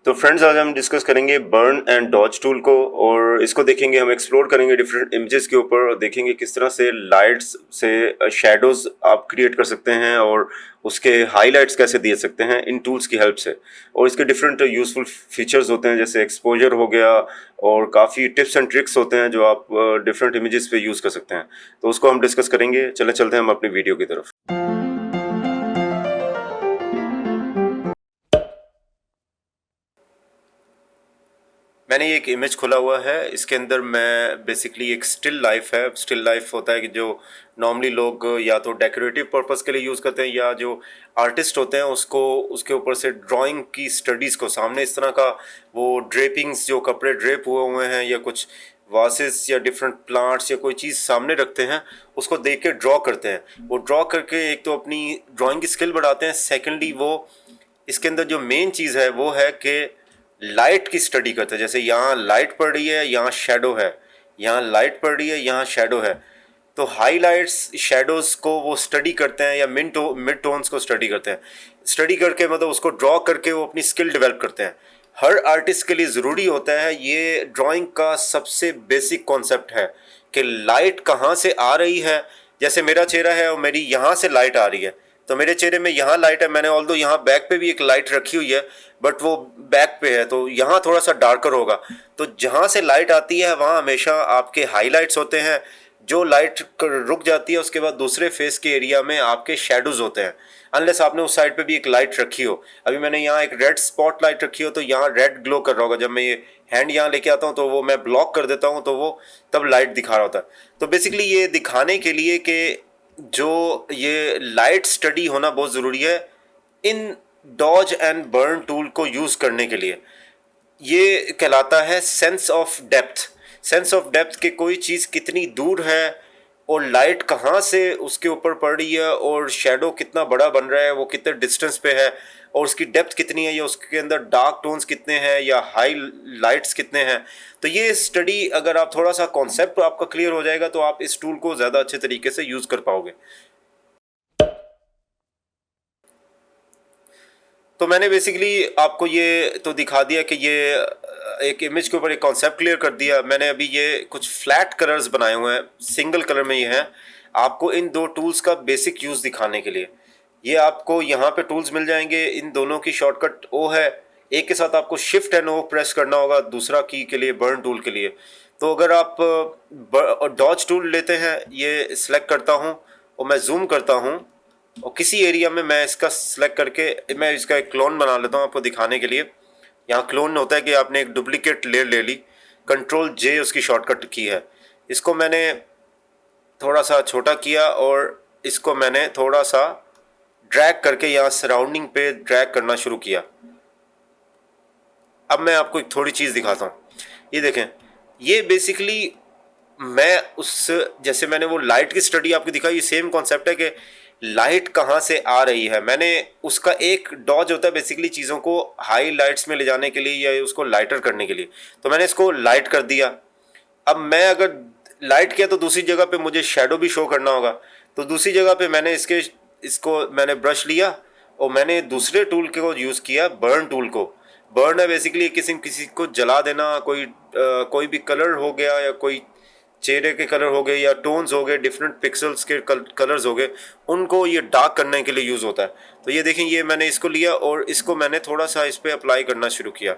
तो फ्रेंड्स आज हम डिस्कस करेंगे बर्न एंड डॉज टूल को और इसको देखेंगे, हम एक्सप्लोर करेंगे डिफरेंट इमेजेस के ऊपर और देखेंगे किस तरह से लाइट्स से शेडोज आप क्रिएट कर सकते हैं और उसके हाईलाइट्स कैसे दिए सकते हैं इन टूल्स की हेल्प से। और इसके डिफरेंट यूजफुल फीचर्स होते हैं जैसे एक्सपोजर हो गया और काफ़ी टिप्स एंड ट्रिक्स होते हैं जो आप डिफरेंट इमेजेस पे यूज़ कर सकते हैं। तो उसको हम डिस्कस करेंगे। चलते हैं हम अपनी वीडियो की तरफ। मैंने एक इमेज खोला हुआ है, इसके अंदर मैं बेसिकली एक स्टिल लाइफ है। स्टिल लाइफ होता है कि जो नॉर्मली लोग या तो डेकोरेटिव पर्पस के लिए यूज़ करते हैं या जो आर्टिस्ट होते हैं उसको उसके ऊपर से ड्राइंग की स्टडीज़ को सामने इस तरह का वो ड्रेपिंग्स जो कपड़े ड्रेप हुए हैं या कुछ वासेस या डिफरेंट प्लांट्स या कोई चीज़ सामने रखते हैं, उसको देख के ड्रॉ करते हैं। वो ड्रॉ करके एक तो अपनी ड्राइंग की स्किल बढ़ाते हैं, सेकेंडली वो इसके अंदर जो मेन चीज़ है वो है कि लाइट की स्टडी करते हैं। जैसे यहाँ लाइट पड़ रही है, यहाँ शेडो है, यहाँ लाइट पड़ रही है, यहाँ शेडो है, तो हाईलाइट्स शेडोज को वो स्टडी करते हैं या मिड टोन्स को स्टडी करते हैं। स्टडी करके मतलब उसको ड्रॉ करके वो अपनी स्किल डेवलप करते हैं। हर आर्टिस्ट के लिए ज़रूरी होता है, ये ड्राइंग का सबसे बेसिक कॉन्सेप्ट है कि लाइट कहाँ से आ रही है। जैसे मेरा चेहरा है और मेरी यहाँ से लाइट आ रही है, तो मेरे चेहरे में यहाँ लाइट है। मैंने ऑल्दो यहाँ बैक पे भी एक लाइट रखी हुई है, बट वो बैक पे है तो यहाँ थोड़ा सा डार्कर होगा। तो जहाँ से लाइट आती है वहाँ हमेशा आपके हाईलाइट्स होते हैं। जो लाइट रुक जाती है उसके बाद दूसरे फेस के एरिया में आपके शेडोज होते हैं, अनलेस आपने उस साइड पे भी एक लाइट रखी हो। अभी मैंने यहाँ एक रेड स्पॉट लाइट रखी हो तो यहाँ रेड ग्लो कर रहा होगा। जब मैं ये हैंड यहाँ लेके आता हूँ तो वो मैं ब्लॉक कर देता हूँ तो वो तब लाइट दिखा रहा होता है। तो बेसिकली ये दिखाने के लिए कि जो ये लाइट स्टडी होना बहुत ज़रूरी है इन डॉज एंड बर्न टूल को यूज़ करने के लिए। ये कहलाता है sense of depth. Sense of depth कि कोई चीज़ कितनी दूर है और लाइट कहाँ से उसके ऊपर पड़ रही है और शेडो कितना बड़ा बन रहा है, वो कितने डिस्टेंस पे है और उसकी डेप्थ कितनी है या उसके अंदर डार्क टोन्स कितने हैं या हाई लाइट्स कितने हैं। तो ये स्टडी अगर आप थोड़ा सा कॉन्सेप्ट आपका क्लियर हो जाएगा तो आप इस टूल को ज़्यादा अच्छे तरीके से यूज़ कर पाओगे। तो मैंने बेसिकली आपको ये तो दिखा दिया कि ये एक इमेज के ऊपर एक कॉन्सेप्ट क्लियर कर दिया। मैंने अभी ये कुछ फ्लैट कलर्स बनाए हुए हैं, सिंगल कलर में ये हैं, आपको इन दो टूल्स का बेसिक यूज़ दिखाने के लिए। ये आपको यहाँ पे टूल्स मिल जाएंगे, इन दोनों की शॉर्टकट ओ है। एक के साथ आपको शिफ्ट एंड ओ प्रेस करना होगा दूसरा की के लिए, बर्न टूल के लिए। तो अगर आप डॉज टूल लेते हैं, ये सिलेक्ट करता हूँ और मैं जूम करता हूँ और किसी एरिया में मैं इसका सिलेक्ट करके मैं इसका एक क्लोन बना लेता हूँ आपको दिखाने के लिए। यहाँ क्लोन होता है कि आपने एक डुप्लीकेट लेयर ले ली, कंट्रोल जे उसकी शॉर्टकट की है। इसको मैंने थोड़ा सा छोटा किया और इसको मैंने थोड़ा सा ड्रैग करके यहाँ सराउंडिंग पे ड्रैग करना शुरू किया। अब मैं आपको एक थोड़ी चीज़ दिखाता हूँ। ये देखें, ये बेसिकली मैं उस जैसे मैंने वो लाइट की स्टडी आपको दिखाई, ये सेम कॉन्सेप्ट है कि लाइट कहाँ से आ रही है। मैंने उसका एक डॉज होता है बेसिकली चीज़ों को हाई लाइट्स में ले जाने के लिए या उसको लाइटर करने के लिए। तो मैंने इसको लाइट कर दिया। अब मैं अगर लाइट किया तो दूसरी जगह पे मुझे शेडो भी शो करना होगा। तो दूसरी जगह पे मैंने इसको मैंने ब्रश लिया और मैंने दूसरे टूल को यूज़ किया, बर्न टूल को। बर्न है बेसिकली किसी को जला देना, कोई भी कलर हो गया या कोई चेहरे के कलर हो गए या टोन्स हो गए, डिफरेंट पिक्सल्स के कलर्स हो गए, उनको ये डार्क करने के लिए यूज़ होता है। तो ये देखें, ये मैंने इसको लिया और इसको मैंने थोड़ा सा इस पर अप्लाई करना शुरू किया।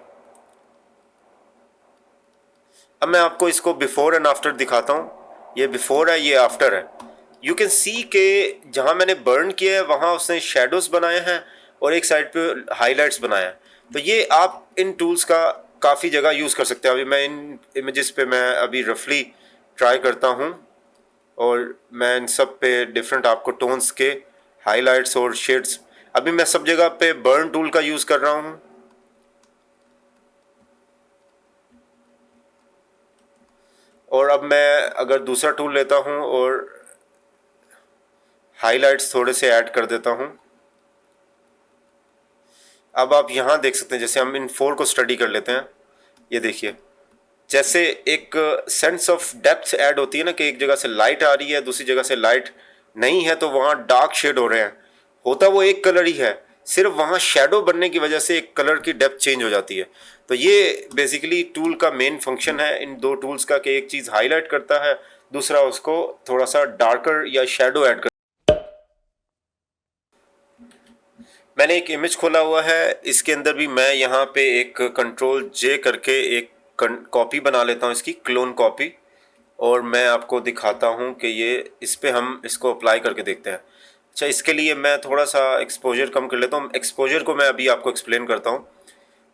अब मैं आपको इसको बिफोर एंड आफ्टर दिखाता हूँ। ये बिफोर है, ये आफ्टर है। यू कैन सी के जहाँ मैंने बर्न किया है वहाँ उसने शेडोज बनाए हैं और एक साइड पे हाईलाइट्स बनाया है। तो ये आप इन टूल्स का काफ़ी जगह यूज़ कर सकते हैं। अभी मैं इन इमेजेस पे मैं अभी रफली ट्राई करता हूँ और मैं इन सब पे डिफरेंट आपको टोन्स के हाईलाइट्स और शेड्स, अभी मैं सब जगह पे बर्न टूल का यूज़ कर रहा हूँ। और अब मैं अगर दूसरा टूल लेता हूँ और हाईलाइट्स थोड़े से ऐड कर देता हूँ। अब आप यहाँ देख सकते हैं, जैसे हम इन 4 को स्टडी कर लेते हैं। ये देखिए, जैसे एक सेंस ऑफ डेप्थ ऐड होती है ना कि एक जगह से लाइट आ रही है, दूसरी जगह से लाइट नहीं है, तो वहाँ डार्क शेड हो रहे हैं। होता वो एक कलर ही है, सिर्फ वहाँ शेडो बनने की वजह से एक कलर की डेप्थ चेंज हो जाती है। तो ये बेसिकली टूल का मेन फंक्शन है इन दो टूल्स का, कि एक चीज़ हाईलाइट करता है, दूसरा उसको थोड़ा सा डार्कर या शेडो ऐड कर। मैंने एक इमेज खोला हुआ है, इसके अंदर भी मैं यहाँ पे एक कंट्रोल जे करके एक कॉपी बना लेता हूँ, इसकी क्लोन कॉपी, और मैं आपको दिखाता हूँ कि ये इस पे हम इसको अप्लाई करके देखते हैं। अच्छा, इसके लिए मैं थोड़ा सा एक्सपोजर कम कर लेता हूँ। एक्सपोजर को मैं अभी आपको एक्सप्लेन करता हूँ।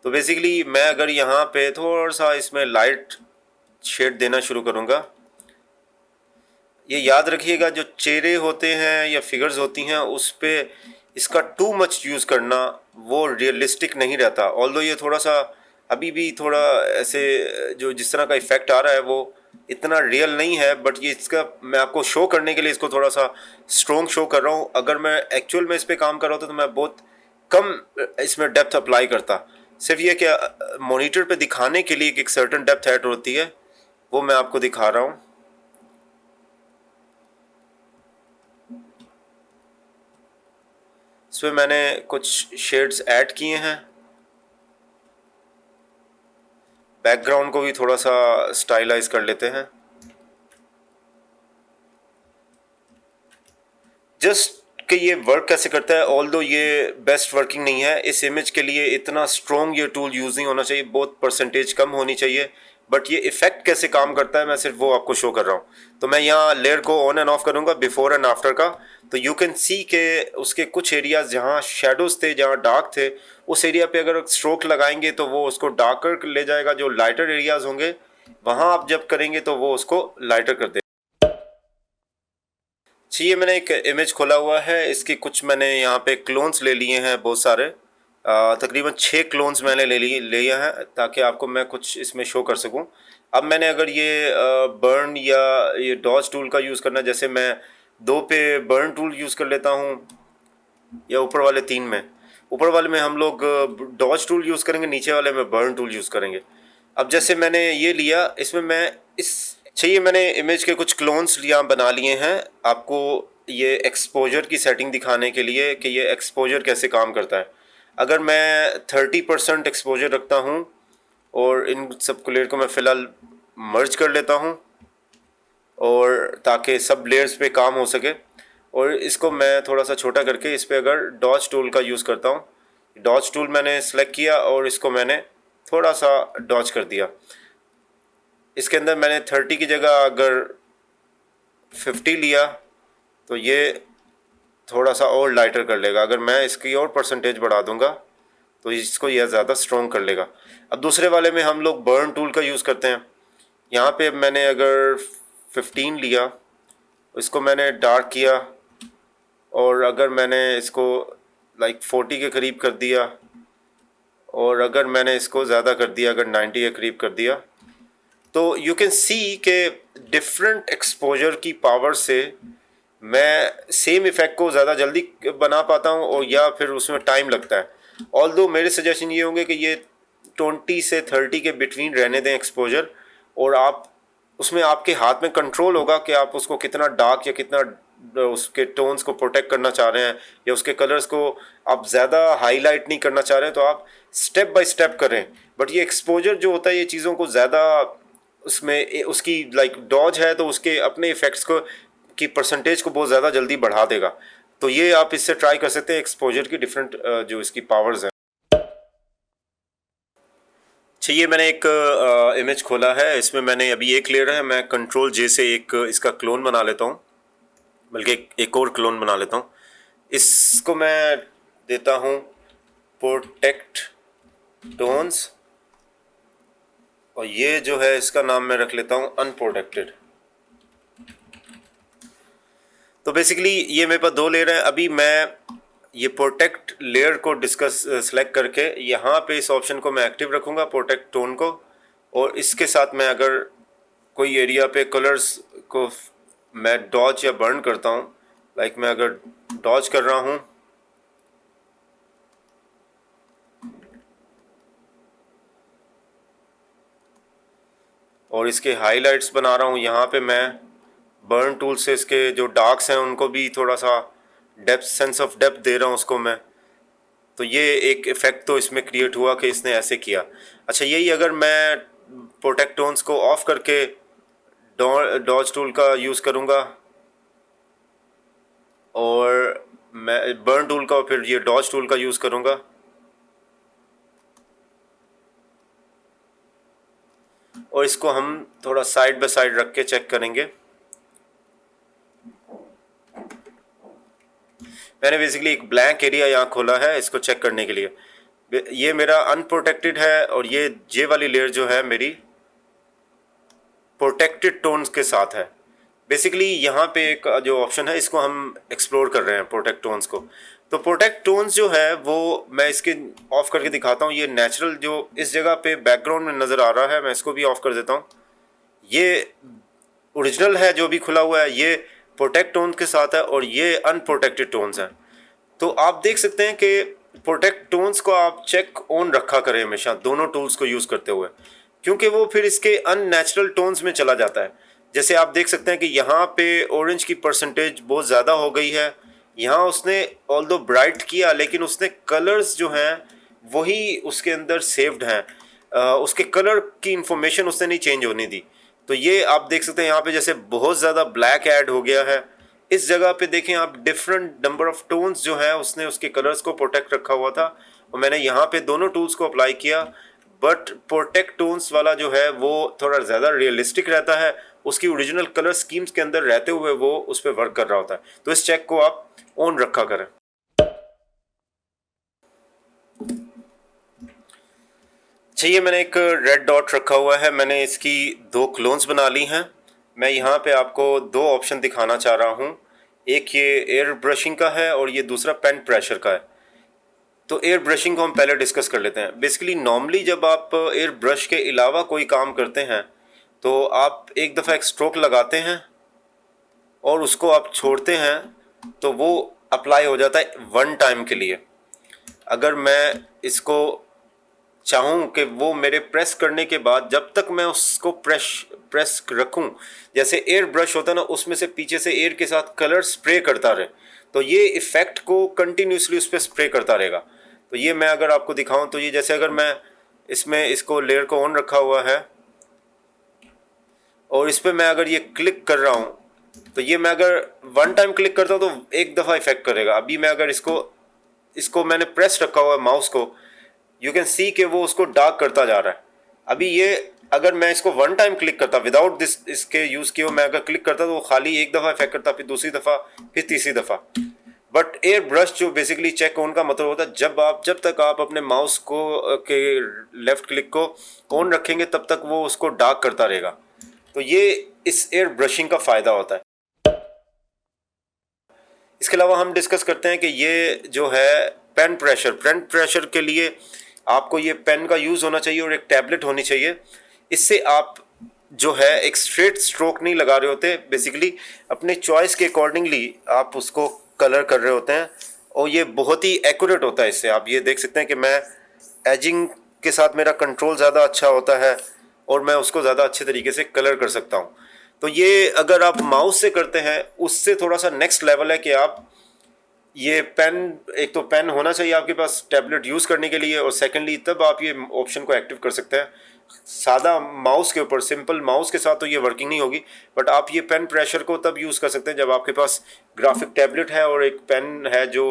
तो बेसिकली मैं अगर यहाँ पे थोड़ा सा इसमें लाइट शेड देना शुरू करूँगा, ये याद रखिएगा जो चेहरे होते हैं या फिगर्स होती हैं उस पे इसका टू मच यूज़ करना वो रियलिस्टिक नहीं रहता। ऑल्दो ये थोड़ा सा अभी भी थोड़ा ऐसे जो जिस तरह का इफ़ेक्ट आ रहा है वो इतना रियल नहीं है, बट ये इसका मैं आपको शो करने के लिए इसको थोड़ा सा स्ट्रोंग शो कर रहा हूँ। अगर मैं एक्चुअल में इस पर काम कर रहा होता तो मैं बहुत कम इसमें डेप्थ अप्लाई करता। सिर्फ ये क्या मॉनिटर पे दिखाने के लिए एक सर्टन डेप्थ ऐड होती है, वो मैं आपको दिखा रहा हूँ। इसमें मैंने कुछ शेड्स ऐड किए हैं। बैकग्राउंड को भी थोड़ा सा स्टाइलाइज कर लेते हैं। जस्ट कि ये वर्क कैसे करता है, ऑल्दो ये बेस्ट वर्किंग नहीं है। इस इमेज के लिए इतना स्ट्रॉन्ग ये टूल यूज़ नहीं होना चाहिए, बहुत परसेंटेज कम होनी चाहिए। बट ये इफेक्ट कैसे काम करता है मैं सिर्फ वो आपको शो कर रहा हूँ। तो मैं यहाँ लेयर को ऑन एंड ऑफ करूँगा बिफोर एंड आफ्टर का, तो यू कैन सी के उसके कुछ एरियाज जहाँ शेडोज थे, जहाँ डार्क थे, उस एरिया पे अगर स्ट्रोक लगाएंगे तो वो उसको डार्कर ले जाएगा। जो लाइटर एरियाज होंगे वहाँ आप जब करेंगे तो वो उसको लाइटर कर देगा। चाहिए, मैंने एक इमेज खोला हुआ है, इसकी कुछ मैंने यहाँ पे क्लोन्स ले लिए हैं बहुत सारे, तकरीबन 6 क्लोन्स मैंने लिए हैं ताकि आपको मैं कुछ इसमें शो कर सकूं। अब मैंने अगर ये बर्न या ये डॉज टूल का यूज़ करना, जैसे मैं 2 पे बर्न टूल यूज़ कर लेता हूँ या ऊपर वाले 3 में, ऊपर वाले में हम लोग डॉज टूल यूज़ करेंगे, नीचे वाले में बर्न टूल यूज़ करेंगे। अब जैसे मैंने ये लिया, इसमें मैं इस चाहिए मैंने इमेज के कुछ क्लोन्स यहाँ बना लिए हैं आपको ये एक्सपोजर की सेटिंग दिखाने के लिए कि ये एक्सपोजर कैसे काम करता है। अगर मैं 30% एक्सपोजर रखता हूँ और इन सब लेयर को मैं फ़िलहाल मर्ज कर लेता हूँ, और ताकि सब लेयर्स पे काम हो सके, और इसको मैं थोड़ा सा छोटा करके इस पर अगर डॉज टूल का यूज़ करता हूँ, डॉज टूल मैंने सेलेक्ट किया और इसको मैंने थोड़ा सा डॉज कर दिया। इसके अंदर मैंने 30 की जगह अगर 50 लिया तो ये थोड़ा सा और लाइटर कर लेगा। अगर मैं इसकी और परसेंटेज बढ़ा दूंगा तो इसको यह ज़्यादा स्ट्रॉन्ग कर लेगा। अब दूसरे वाले में हम लोग बर्न टूल का यूज़ करते हैं। यहाँ पे मैंने अगर 15 लिया, इसको मैंने डार्क किया, और अगर मैंने इसको लाइक 40 के करीब कर दिया, और अगर मैंने इसको ज़्यादा कर दिया, अगर 90 के करीब कर दिया, तो यू कैन सी के डिफरेंट एक्सपोजर की पावर से मैं सेम इफ़ेक्ट को ज़्यादा जल्दी बना पाता हूँ, और या फिर उसमें टाइम लगता है। ऑल्दो मेरे सजेशन ये होंगे कि ये 20 से 30 के बिटवीन रहने दें एक्सपोजर, और आप उसमें आपके हाथ में कंट्रोल होगा कि आप उसको कितना डार्क या कितना उसके टोन्स को प्रोटेक्ट करना चाह रहे हैं, या उसके कलर्स को आप ज़्यादा हाईलाइट नहीं करना चाह रहे हैं, तो आप स्टेप बाय स्टेप करें। बट ये एक्सपोजर जो होता है ये चीज़ों को ज़्यादा उसमें उसकी लाइक डॉज है तो उसके अपने इफ़ेक्ट्स को की परसेंटेज को बहुत ज़्यादा जल्दी बढ़ा देगा। तो ये आप इससे ट्राई कर सकते हैं एक्सपोजर की डिफरेंट जो इसकी पावर्स हैं। चाहिए, मैंने एक इमेज खोला है, इसमें मैंने अभी एक लेयर है, मैं कंट्रोल जे से एक इसका क्लोन बना लेता हूँ, बल्कि एक और क्लोन बना लेता हूँ। इसको मैं देता हूँ प्रोटेक्ट टोन्स, और ये जो है इसका नाम मैं रख लेता हूँ अनप्रोटेक्टेड। तो बेसिकली ये मेरे पास 2 लेयर हैं। अभी मैं ये प्रोटेक्ट लेयर को डिस्कस सेलेक्ट करके यहाँ पे इस ऑप्शन को मैं एक्टिव रखूँगा, प्रोटेक्ट टोन को, और इसके साथ मैं अगर कोई एरिया पे कलर्स को मैं डॉज या बर्न करता हूँ, लाइक मैं अगर डॉज कर रहा हूँ और इसके हाइलाइट्स बना रहा हूँ, यहाँ पे मैं बर्न टूल से इसके जो डार्क्स हैं उनको भी थोड़ा सा डेप्थ सेंस ऑफ डेप्थ दे रहा हूँ उसको मैं। तो ये एक इफ़ेक्ट तो इसमें क्रिएट हुआ कि इसने ऐसे किया। अच्छा, यही अगर मैं प्रोटेक्ट टोन्स को ऑफ करके डॉज टूल का यूज़ करूँगा और मैं बर्न टूल का और फिर ये डॉज टूल का यूज़ करूँगा, और इसको हम थोड़ा साइड बाय साइड रख के चेक करेंगे। मैंने बेसिकली एक ब्लैंक एरिया यहाँ खोला है इसको चेक करने के लिए। ये मेरा अनप्रोटेक्टेड है और ये वाली लेयर जो है मेरी प्रोटेक्टेड टोन्स के साथ है। बेसिकली यहाँ पे एक जो ऑप्शन है इसको हम एक्सप्लोर कर रहे हैं, प्रोटेक्ट टोन्स को। तो प्रोटेक्ट टोन्स जो है वो मैं इसके ऑफ करके दिखाता हूँ। ये नेचुरल जो इस जगह पे बैकग्राउंड में नज़र आ रहा है, मैं इसको भी ऑफ कर देता हूँ। ये ओरिजिनल है जो भी खुला हुआ है, ये प्रोटेक्ट टोन के साथ है, और ये अनप्रोटेक्टेड टोन्स हैं। तो आप देख सकते हैं कि प्रोटेक्ट टोन्स को आप चेक ऑन रखा करें हमेशा दोनों टूल्स को यूज़ करते हुए, क्योंकि वो फिर इसके अननेचुरल टोन्स में चला जाता है। जैसे आप देख सकते हैं कि यहाँ पे ऑरेंज की परसेंटेज बहुत ज़्यादा हो गई है। यहाँ उसने ऑल्दो ब्राइट किया लेकिन उसने कलर्स जो हैं वही उसके अंदर सेव्ड हैं, उसके कलर की इंफॉर्मेशन उसने नहीं चेंज होने दी। तो ये आप देख सकते हैं यहाँ पे जैसे बहुत ज़्यादा ब्लैक ऐड हो गया है। इस जगह पे देखें आप, डिफरेंट नंबर ऑफ टोन्स जो है उसने उसके कलर्स को प्रोटेक्ट रखा हुआ था, और मैंने यहाँ पे दोनों टूल्स को अप्लाई किया। बट प्रोटेक्ट टोन्स वाला जो है वो थोड़ा ज़्यादा रियलिस्टिक रहता है, उसकी ओरिजिनल कलर स्कीम्स के अंदर रहते हुए वो उस पर वर्क कर रहा होता है। तो इस चेक को आप ऑन रखा करें। चाहिए, मैंने एक रेड डॉट रखा हुआ है, मैंने इसकी दो क्लोन्स बना ली हैं। मैं यहाँ पे आपको दो ऑप्शन दिखाना चाह रहा हूँ, एक ये एयर ब्रशिंग का है और ये दूसरा पेन प्रेशर का है। तो एयर ब्रशिंग को हम पहले डिस्कस कर लेते हैं। बेसिकली नॉर्मली जब आप एयर ब्रश के अलावा कोई काम करते हैं तो आप एक दफ़ा एक स्ट्रोक लगाते हैं और उसको आप छोड़ते हैं तो वो अप्लाई हो जाता है वन टाइम के लिए। अगर मैं इसको चाहूँ कि वो मेरे प्रेस करने के बाद जब तक मैं उसको प्रेस रखूँ, जैसे एयर ब्रश होता है ना, उसमें से पीछे से एयर के साथ कलर स्प्रे करता रहे, तो ये इफ़ेक्ट को कंटिन्यूसली उस पर स्प्रे करता रहेगा। तो ये मैं अगर आपको दिखाऊं तो ये जैसे अगर मैं इसमें इसको लेयर को ऑन रखा हुआ है और इस पर मैं अगर ये क्लिक कर रहा हूँ, तो ये मैं अगर वन टाइम क्लिक करता हूँ तो एक दफ़ा इफेक्ट करेगा। अभी मैं अगर इसको मैंने प्रेस रखा हुआ है माउस को, यू कैन सी कि वो उसको डार्क करता जा रहा है। अभी ये अगर मैं इसको वन टाइम क्लिक करता विदाउट दिस इसके यूज़ किए, मैं अगर क्लिक करता तो वो खाली एक दफ़ा इफेक्ट करता, फिर दूसरी दफ़ा, फिर तीसरी दफ़ा। बट एयर ब्रश जो बेसिकली चेक ऑन का मतलब होता है, जब तक आप अपने माउस को के लेफ्ट क्लिक को ऑन रखेंगे तब तक वो उसको डार्क करता रहेगा। तो ये इस एयर ब्रशिंग का फ़ायदा होता है। इसके अलावा हम डिस्कस करते हैं कि ये जो है पेन प्रेशर के लिए आपको ये पेन का यूज़ होना चाहिए और एक टैबलेट होनी चाहिए। इससे आप जो है एक स्ट्रेट स्ट्रोक नहीं लगा रहे होते, बेसिकली अपने चॉइस के अकॉर्डिंगली आप उसको कलर कर रहे होते हैं, और ये बहुत ही एक्यूरेट होता है। इससे आप ये देख सकते हैं कि मैं एजिंग के साथ मेरा कंट्रोल ज़्यादा अच्छा होता है और मैं उसको ज़्यादा अच्छे तरीके से कलर कर सकता हूँ। तो ये अगर आप माउस से करते हैं उससे थोड़ा सा नेक्स्ट लेवल है कि आप ये पेन, एक तो पेन होना चाहिए आपके पास टैबलेट यूज़ करने के लिए, और सेकेंडली तब आप ये ऑप्शन को एक्टिव कर सकते हैं। सादा माउस के ऊपर, सिंपल माउस के साथ तो ये वर्किंग नहीं होगी, बट आप ये पेन प्रेशर को तब यूज़ कर सकते हैं जब आपके पास ग्राफिक टैबलेट है और एक पेन है जो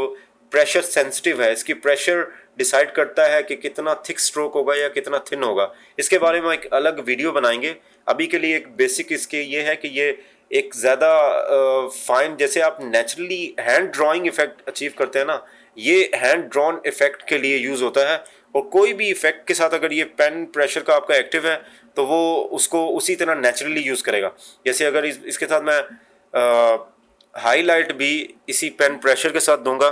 प्रेशर सेंसिटिव है। इसकी प्रेशर डिसाइड करता है कि कितना थिक स्ट्रोक होगा या कितना थिन होगा। इसके बारे में एक अलग वीडियो बनाएंगे। अभी के लिए एक बेसिक इसके ये है कि ये एक ज़्यादा फाइन, जैसे आप naturally hand drying effect achieve करते हैं ना, ये हैंड ड्रॉन इफेक्ट के लिए यूज़ होता है। और कोई भी इफेक्ट के साथ अगर ये पेन प्रेशर का आपका एक्टिव है तो वो उसको उसी तरह नेचुरली यूज़ करेगा। जैसे अगर इसके साथ मैं हाईलाइट भी इसी पेन प्रेशर के साथ दूंगा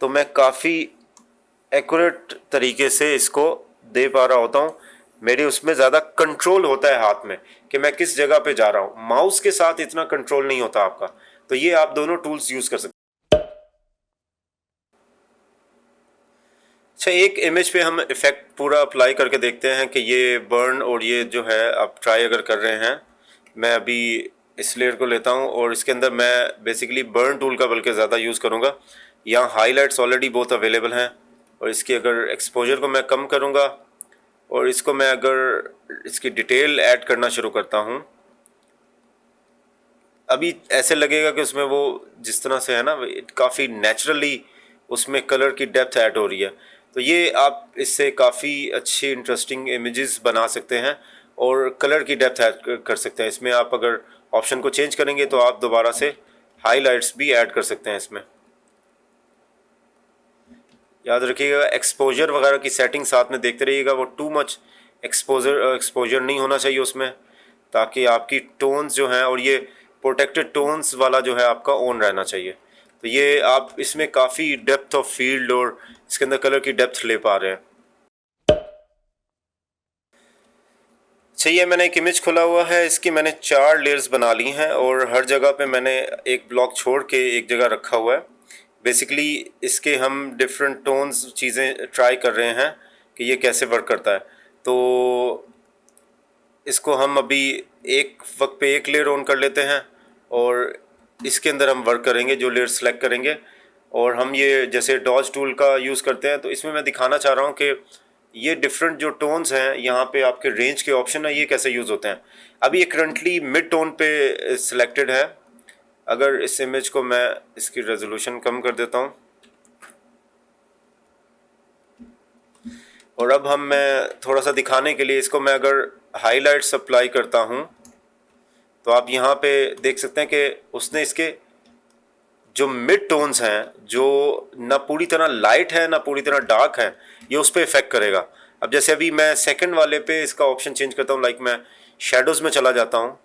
तो मैं काफ़ी एक्यूरेट तरीके से इसको दे पा रहा होता हूँ। मेरे उसमें ज़्यादा कंट्रोल होता है हाथ में कि मैं किस जगह पे जा रहा हूँ। माउस के साथ इतना कंट्रोल नहीं होता आपका। तो ये आप दोनों टूल्स यूज़ कर सकते हैं। अच्छा, एक इमेज पे हम इफ़ेक्ट पूरा अप्लाई करके देखते हैं कि ये बर्न और ये जो है आप ट्राई अगर कर रहे हैं। मैं अभी इस लेयर को लेता हूँ और इसके अंदर मैं बेसिकली बर्न टूल का बल्कि ज़्यादा यूज़ करूँगा। यहाँ हाईलाइट्स ऑलरेडी बहुत अवेलेबल हैं। और इसकी अगर एक्सपोजर को मैं कम करूँगा और इसको मैं अगर इसकी डिटेल ऐड करना शुरू करता हूँ, अभी ऐसे लगेगा कि उसमें वो जिस तरह से है ना, काफ़ी नेचुरली उसमें कलर की डेप्थ ऐड हो रही है। तो ये आप इससे काफ़ी अच्छी इंटरेस्टिंग इमेजेस बना सकते हैं और कलर की डेप्थ ऐड कर सकते हैं। इसमें आप अगर ऑप्शन को चेंज करेंगे तो आप दोबारा से हाईलाइट्स भी ऐड कर सकते हैं इसमें। याद रखिएगा एक्सपोजर वगैरह की सेटिंग साथ में देखते रहिएगा, वो टू मच एक्सपोजर नहीं होना चाहिए उसमें, ताकि आपकी टोन्स जो हैं और ये प्रोटेक्टेड टोन्स वाला जो है आपका ऑन रहना चाहिए। तो ये आप इसमें काफ़ी डेप्थ ऑफ फील्ड और इसके अंदर कलर की डेप्थ ले पा रहे हैं। चाहिए, मैंने एक इमेज खोला हुआ है, इसकी मैंने 4 लेयर्स बना ली हैं और हर जगह पे मैंने एक ब्लॉक छोड़ के एक जगह रखा हुआ है। बेसिकली इसके हम डिफरेंट टोन्स चीज़ें ट्राई कर रहे हैं कि ये कैसे वर्क करता है। तो इसको हम अभी एक वक्त पे एक लेयर ऑन कर लेते हैं और इसके अंदर हम वर्क करेंगे, जो लेयर सेलेक्ट करेंगे। और हम ये जैसे डॉज टूल का यूज़ करते हैं, तो इसमें मैं दिखाना चाह रहा हूँ कि ये डिफरेंट जो टोन्स हैं, यहाँ पे आपके रेंज के ऑप्शन है, ये कैसे यूज़ होते हैं। अभी ये करंटली मिड टोन पे सिलेक्टेड है। अगर इस इमेज को मैं इसकी रेजोल्यूशन कम कर देता हूँ और अब मैं थोड़ा सा दिखाने के लिए इसको मैं अगर हाईलाइट्स अप्लाई करता हूँ, तो आप यहाँ पे देख सकते हैं कि उसने इसके जो मिड टोन्स हैं, जो ना पूरी तरह लाइट है ना पूरी तरह डार्क है, ये उस पर इफेक्ट करेगा। अब जैसे अभी मैं सेकंड वाले पे इसका ऑप्शन चेंज करता हूँ, लाइक मैं शेडोज़ में चला जाता हूँ,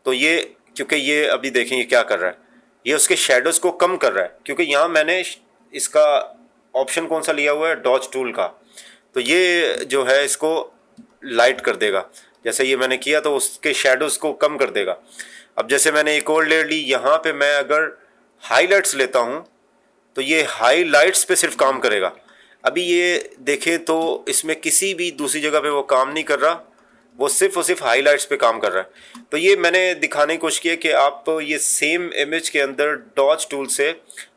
तो ये क्योंकि ये अभी देखें ये क्या कर रहा है, ये उसके शेडोज़ को कम कर रहा है, क्योंकि यहाँ मैंने इसका ऑप्शन कौन सा लिया हुआ है, डॉज टूल का। तो ये जो है इसको लाइट कर देगा, जैसे ये मैंने किया तो उसके शेडोज़ को कम कर देगा। अब जैसे मैंने एक और लेयर ली, यहाँ पे मैं अगर हाईलाइट्स लेता हूँ तो ये हाईलाइट्स पे सिर्फ काम करेगा। अभी ये देखें तो इसमें किसी भी दूसरी जगह पे वो काम नहीं कर रहा, वो सिर्फ और सिर्फ हाईलाइट्स पे काम कर रहा है। तो ये मैंने दिखाने की कोशिश की है कि आप ये सेम इमेज के अंदर डॉज टूल से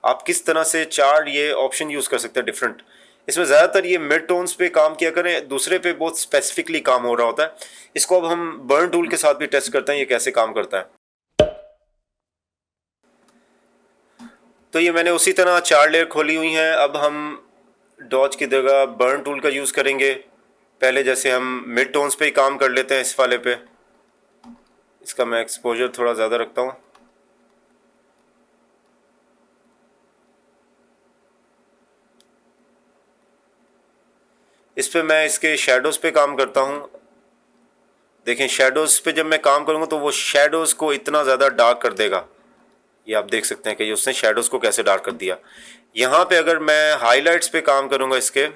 आप किस तरह से 4 ये ऑप्शन यूज़ कर सकते हैं डिफरेंट। इसमें ज़्यादातर ये मिड टोन्स पे काम किया करें, दूसरे पे बहुत स्पेसिफिकली काम हो रहा होता है। इसको अब हम बर्न टूल के साथ भी टेस्ट करते हैं ये कैसे काम करता है। तो ये मैंने उसी तरह 4 लेयर खोली हुई हैं। अब हम डॉज की जगह बर्न टूल का यूज़ करेंगे। पहले जैसे हम मिड टोन्स पे ही काम कर लेते हैं इस वाले पे। इसका मैं एक्सपोजर थोड़ा ज़्यादा रखता हूँ। इस पे मैं इसके शेडोज़ पे काम करता हूँ। देखें शेडोज़ पे जब मैं काम करूँगा तो वो शेडोज़ को इतना ज़्यादा डार्क कर देगा। ये आप देख सकते हैं कि उसने शेडोज़ को कैसे डार्क कर दिया। यहाँ पे अगर मैं हाईलाइट्स पे काम करूँगा इसके,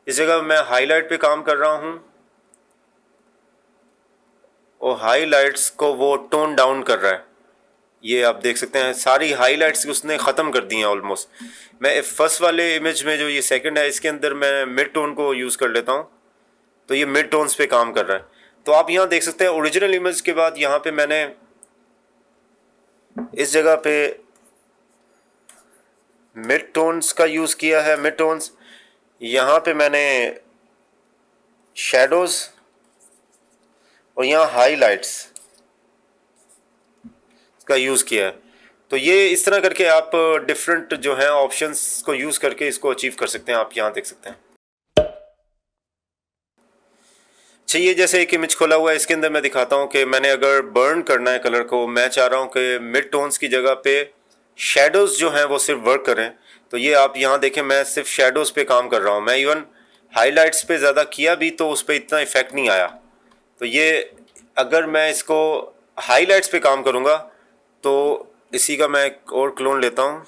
इस जगह मैं हाईलाइट पे काम कर रहा हूँ और हाईलाइट्स को वो टोन डाउन कर रहा है। ये आप देख सकते हैं सारी हाईलाइट्स उसने ख़त्म कर दी हैं ऑलमोस्ट। मैं फर्स्ट वाले इमेज में जो ये सेकंड है इसके अंदर मैं मिड टोन को यूज़ कर लेता हूँ, तो ये मिड टोन्स पे काम कर रहा है। तो आप यहाँ देख सकते हैं ओरिजिनल इमेज के बाद यहाँ पे मैंने इस जगह पे मिड टोन्स का यूज़ किया है। मिड टोन्स यहाँ पे मैंने शेडोज़ और यहाँ हाईलाइट्स का यूज़ किया है। तो ये इस तरह करके आप डिफरेंट जो है ऑप्शंस को यूज़ करके इसको अचीव कर सकते हैं। आप यहाँ देख सकते हैं। चाहिए जैसे एक इमेज खोला हुआ है, इसके अंदर मैं दिखाता हूँ कि मैंने अगर बर्न करना है कलर को, मैं चाह रहा हूँ कि मिड टोन्स की जगह पे शेडोज़ जो हैं वो सिर्फ वर्क करें। तो ये आप यहाँ देखें मैं सिर्फ शेडोज़ पे काम कर रहा हूँ। मैं इवन हाईलाइट्स पे ज़्यादा किया भी तो उस पर इतना इफेक्ट नहीं आया। तो ये अगर मैं इसको हाईलाइट्स पे काम करूँगा तो इसी का मैं एक और क्लोन लेता हूँ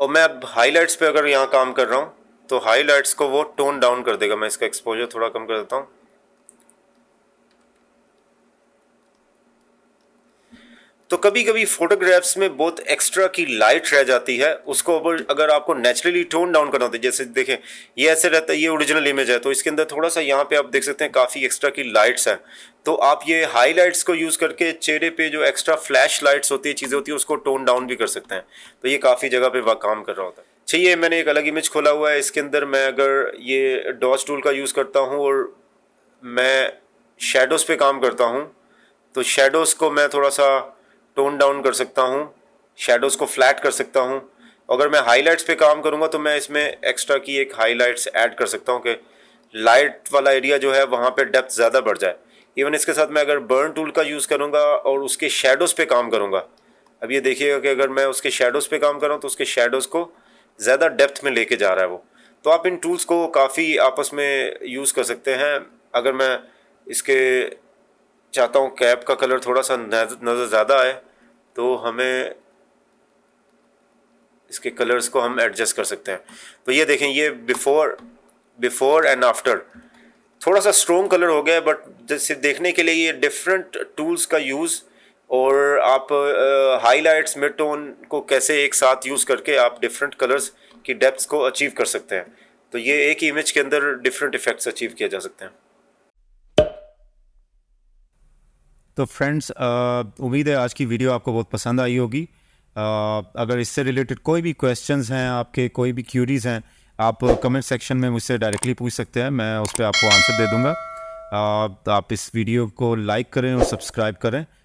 और मैं अब हाईलाइट्स पे अगर यहाँ काम कर रहा हूँ तो हाईलाइट्स को वो टोन डाउन कर देगा। मैं इसका एक्सपोजर थोड़ा कम कर देता हूँ। तो कभी कभी फोटोग्राफ्स में बहुत एक्स्ट्रा की लाइट रह जाती है, उसको अगर आपको नेचुरली टोन डाउन करना होता है, जैसे देखें ये ऐसे रहता है, ये ओरिजिनल इमेज है तो इसके अंदर थोड़ा सा यहाँ पे आप देख सकते हैं काफ़ी एक्स्ट्रा की लाइट्स हैं, तो आप ये हाईलाइट्स को यूज़ करके चेहरे पे जो एक्स्ट्रा फ्लैश लाइट्स होती है, चीज़ें होती है, उसको टोन डाउन भी कर सकते हैं। तो ये काफ़ी जगह पे काम कर रहा होता है। चाहिए मैंने एक अलग इमेज खोला हुआ है, इसके अंदर मैं अगर ये डॉज टूल का यूज़ करता हूँ और मैं शेडोज़ पे काम करता हूँ, तो शेडोज़ को मैं थोड़ा सा टोन डाउन कर सकता हूँ, शेडोज़ को फ्लैट कर सकता हूँ। अगर मैं हाईलाइट्स पे काम करूँगा तो मैं इसमें एक्स्ट्रा की एक हाईलाइट्स ऐड कर सकता हूँ कि लाइट वाला एरिया जो है वहाँ पे डेप्थ ज़्यादा बढ़ जाए। इवन इसके साथ मैं अगर बर्न टूल का यूज़ करूँगा और उसके शेडोज़ पे काम करूँगा, अब ये देखिएगा कि अगर मैं उसके शेडोज़ पे काम कर रहा हूँ तो उसके शेडोज़ को ज़्यादा डेप्थ में लेके जा रहा है वो। तो आप इन टूल्स को काफ़ी आपस में यूज़ कर सकते हैं। अगर मैं इसके चाहता हूँ कैप का कलर थोड़ा सा नज़र ज़्यादा आए तो हमें इसके कलर्स को हम एडजस्ट कर सकते हैं। तो ये देखें, ये बिफोर एंड आफ्टर थोड़ा सा स्ट्रॉन्ग कलर हो गया है, बट जैसे देखने के लिए ये डिफरेंट टूल्स का यूज़ और आप हाईलाइट्स मिड टोन को कैसे एक साथ यूज़ करके आप डिफरेंट कलर्स की डेप्थ्स को अचीव कर सकते हैं। तो ये एक ही इमेज के अंदर डिफरेंट इफेक्ट्स अचीव किए जा सकते हैं। तो फ्रेंड्स, उम्मीद है आज की वीडियो आपको बहुत पसंद आई होगी। अगर इससे रिलेटेड कोई भी क्वेश्चंस हैं आपके, कोई भी क्यूरीज़ हैं, आप कमेंट सेक्शन में मुझसे डायरेक्टली पूछ सकते हैं, मैं उस पर आपको आंसर दे दूंगा। तो आप इस वीडियो को लाइक करें और सब्सक्राइब करें